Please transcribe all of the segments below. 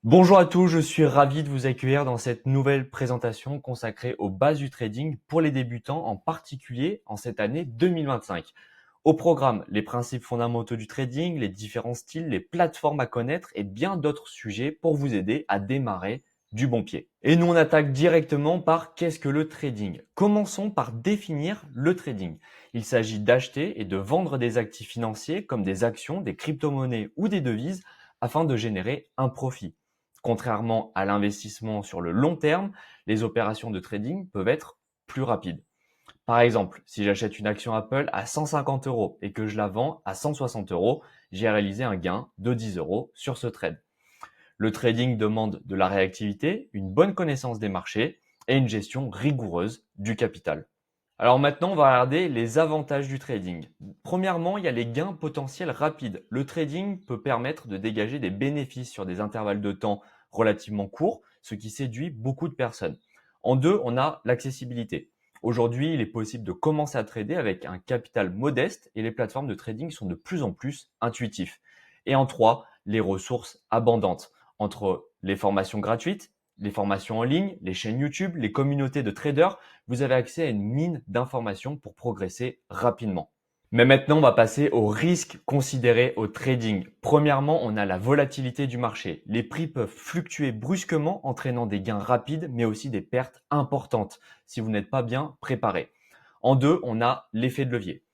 Bonjour à tous, je suis ravi de vous accueillir dans cette nouvelle présentation consacrée aux bases du trading pour les débutants, en particulier en cette année 2025. Au programme, les principes fondamentaux du trading, les différents styles, les plateformes à connaître et bien d'autres sujets pour vous aider à démarrer du bon pied. Et nous, on attaque directement par qu'est-ce que le trading? Commençons par définir le trading. Il s'agit d'acheter et de vendre des actifs financiers comme des actions, des crypto-monnaies ou des devises afin de générer un profit. Contrairement à l'investissement sur le long terme, les opérations de trading peuvent être plus rapides. Par exemple, si j'achète une action Apple à 150 euros et que je la vends à 160 euros, j'ai réalisé un gain de 10 euros sur ce trade. Le trading demande de la réactivité, une bonne connaissance des marchés et une gestion rigoureuse du capital. Alors maintenant, on va regarder les avantages du trading. Premièrement, il y a les gains potentiels rapides. Le trading peut permettre de dégager des bénéfices sur des intervalles de temps relativement courts, ce qui séduit beaucoup de personnes. En deux, on a l'accessibilité. Aujourd'hui, il est possible de commencer à trader avec un capital modeste et les plateformes de trading sont de plus en plus intuitives. Et en trois, les ressources abondantes. Entre les formations gratuites, les formations en ligne, les chaînes YouTube, les communautés de traders, vous avez accès à une mine d'informations pour progresser rapidement. Mais maintenant, on va passer aux risques considérés au trading. Premièrement, on a la volatilité du marché. Les prix peuvent fluctuer brusquement, entraînant des gains rapides, mais aussi des pertes importantes si vous n'êtes pas bien préparé. En deux, on a l'effet de levier.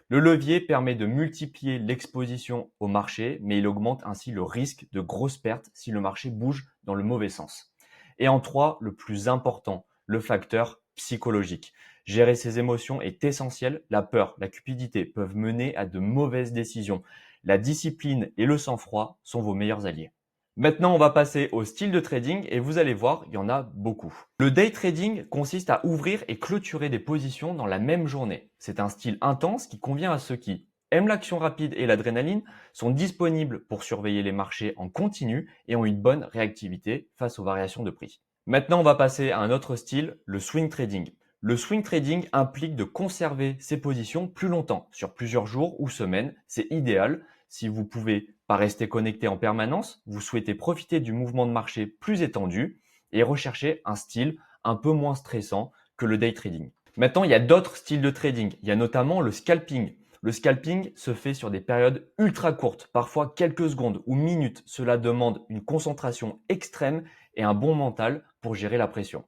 Le levier permet de multiplier l'exposition au marché, mais il augmente ainsi le risque de grosses pertes si le marché bouge dans le mauvais sens. Et en trois, le plus important, le facteur psychologique. Gérer ses émotions est essentiel. La peur, la cupidité peuvent mener à de mauvaises décisions. La discipline et le sang-froid sont vos meilleurs alliés. Maintenant, on va passer au style de trading et vous allez voir, il y en a beaucoup. Le day trading consiste à ouvrir et clôturer des positions dans la même journée. C'est un style intense qui convient à ceux qui aiment l'action rapide et l'adrénaline, sont disponibles pour surveiller les marchés en continu et ont une bonne réactivité face aux variations de prix. Maintenant, on va passer à un autre style, le swing trading. Le swing trading implique de conserver ses positions plus longtemps, sur plusieurs jours ou semaines. C'est idéal si vous pouvez pas rester connecté en permanence, vous souhaitez profiter du mouvement de marché plus étendu et rechercher un style un peu moins stressant que le day trading. Maintenant, il y a d'autres styles de trading. Il y a notamment le scalping. Le scalping se fait sur des périodes ultra courtes, parfois quelques secondes ou minutes. Cela demande une concentration extrême et un bon mental pour gérer la pression.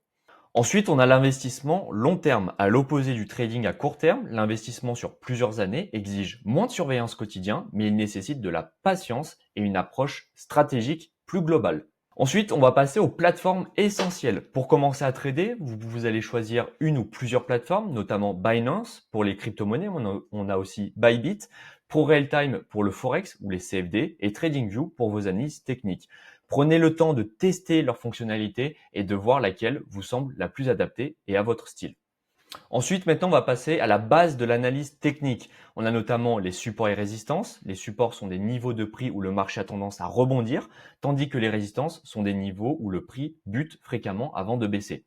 Ensuite, on a l'investissement long terme. À l'opposé du trading à court terme, l'investissement sur plusieurs années exige moins de surveillance quotidien, mais il nécessite de la patience et une approche stratégique plus globale. Ensuite, on va passer aux plateformes essentielles. Pour commencer à trader, vous allez choisir une ou plusieurs plateformes, notamment Binance pour les crypto-monnaies, on a aussi Bybit, ProRealTime pour le Forex ou les CFD et TradingView pour vos analyses techniques. Prenez le temps de tester leurs fonctionnalités et de voir laquelle vous semble la plus adaptée et à votre style. Ensuite, maintenant, on va passer à la base de l'analyse technique. On a notamment les supports et résistances. Les supports sont des niveaux de prix où le marché a tendance à rebondir, tandis que les résistances sont des niveaux où le prix bute fréquemment avant de baisser.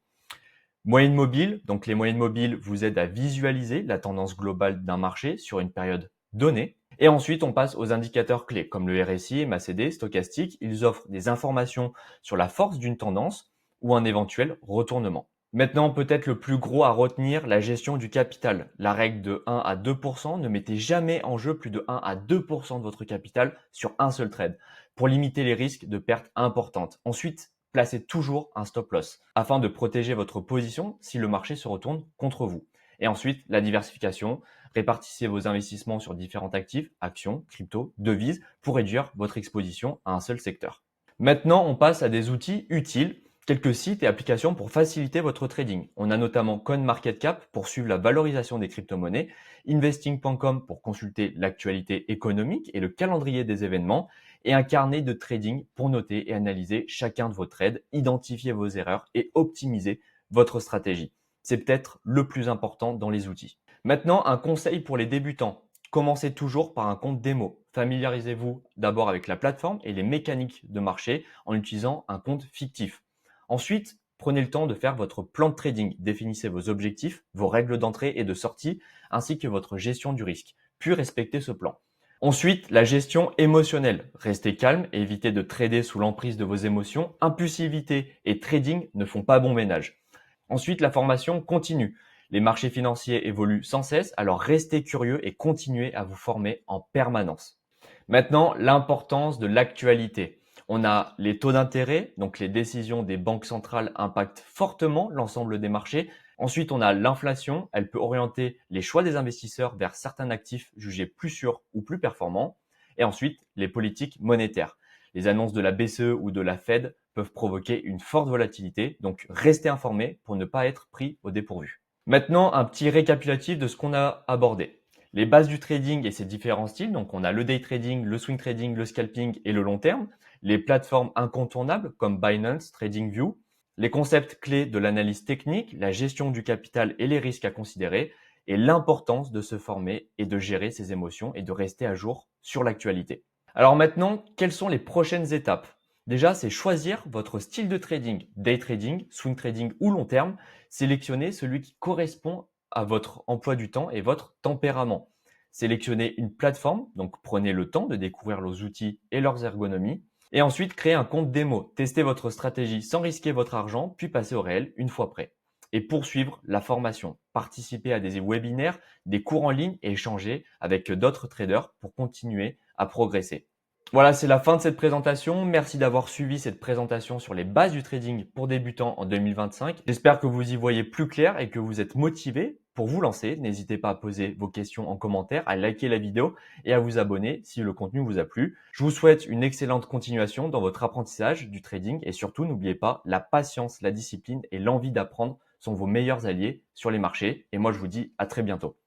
Moyenne mobile, donc les moyennes mobiles vous aident à visualiser la tendance globale d'un marché sur une période donnée. Et ensuite, on passe aux indicateurs clés comme le RSI, MACD, stochastique. Ils offrent des informations sur la force d'une tendance ou un éventuel retournement. Maintenant, peut-être le plus gros à retenir, la gestion du capital. La règle de 1 à 2%, ne mettez jamais en jeu plus de 1 à 2% de votre capital sur un seul trade pour limiter les risques de pertes importantes. Ensuite, placez toujours un stop loss afin de protéger votre position si le marché se retourne contre vous. Et ensuite, la diversification. Répartissez vos investissements sur différents actifs, actions, crypto, devises pour réduire votre exposition à un seul secteur. Maintenant, on passe à des outils utiles, quelques sites et applications pour faciliter votre trading. On a notamment CoinMarketCap pour suivre la valorisation des crypto-monnaies, investing.com pour consulter l'actualité économique et le calendrier des événements, et un carnet de trading pour noter et analyser chacun de vos trades, identifier vos erreurs et optimiser votre stratégie. C'est peut-être le plus important dans les outils. Maintenant, un conseil pour les débutants. Commencez toujours par un compte démo. Familiarisez-vous d'abord avec la plateforme et les mécaniques de marché en utilisant un compte fictif. Ensuite, prenez le temps de faire votre plan de trading. Définissez vos objectifs, vos règles d'entrée et de sortie, ainsi que votre gestion du risque. Puis respectez ce plan. Ensuite, la gestion émotionnelle. Restez calme et évitez de trader sous l'emprise de vos émotions. Impulsivité et trading ne font pas bon ménage. Ensuite, la formation continue. Les marchés financiers évoluent sans cesse, alors restez curieux et continuez à vous former en permanence. Maintenant, l'importance de l'actualité. On a les taux d'intérêt, donc les décisions des banques centrales impactent fortement l'ensemble des marchés. Ensuite, on a l'inflation, elle peut orienter les choix des investisseurs vers certains actifs jugés plus sûrs ou plus performants. Et ensuite, les politiques monétaires. Les annonces de la BCE ou de la Fed peuvent provoquer une forte volatilité, donc restez informés pour ne pas être pris au dépourvu. Maintenant, un petit récapitulatif de ce qu'on a abordé. Les bases du trading et ses différents styles, donc on a le day trading, le swing trading, le scalping et le long terme, les plateformes incontournables comme Binance, TradingView, les concepts clés de l'analyse technique, la gestion du capital et les risques à considérer, et l'importance de se former et de gérer ses émotions et de rester à jour sur l'actualité. Alors maintenant, quelles sont les prochaines étapes? Déjà, c'est choisir votre style de trading, day trading, swing trading ou long terme, sélectionnez celui qui correspond à votre emploi du temps et votre tempérament. Sélectionnez une plateforme, donc prenez le temps de découvrir leurs outils et leurs ergonomies. Et ensuite, créez un compte démo. Testez votre stratégie sans risquer votre argent, puis passez au réel une fois prêt. Et poursuivre la formation. Participez à des webinaires, des cours en ligne et échanger avec d'autres traders pour continuer à progresser. Voilà, c'est la fin de cette présentation. Merci d'avoir suivi cette présentation sur les bases du trading pour débutants en 2025. J'espère que vous y voyez plus clair et que vous êtes motivé pour vous lancer. N'hésitez pas à poser vos questions en commentaire, à liker la vidéo et à vous abonner si le contenu vous a plu. Je vous souhaite une excellente continuation dans votre apprentissage du trading et surtout, n'oubliez pas, la patience, la discipline et l'envie d'apprendre sont vos meilleurs alliés sur les marchés. Et moi, je vous dis à très bientôt.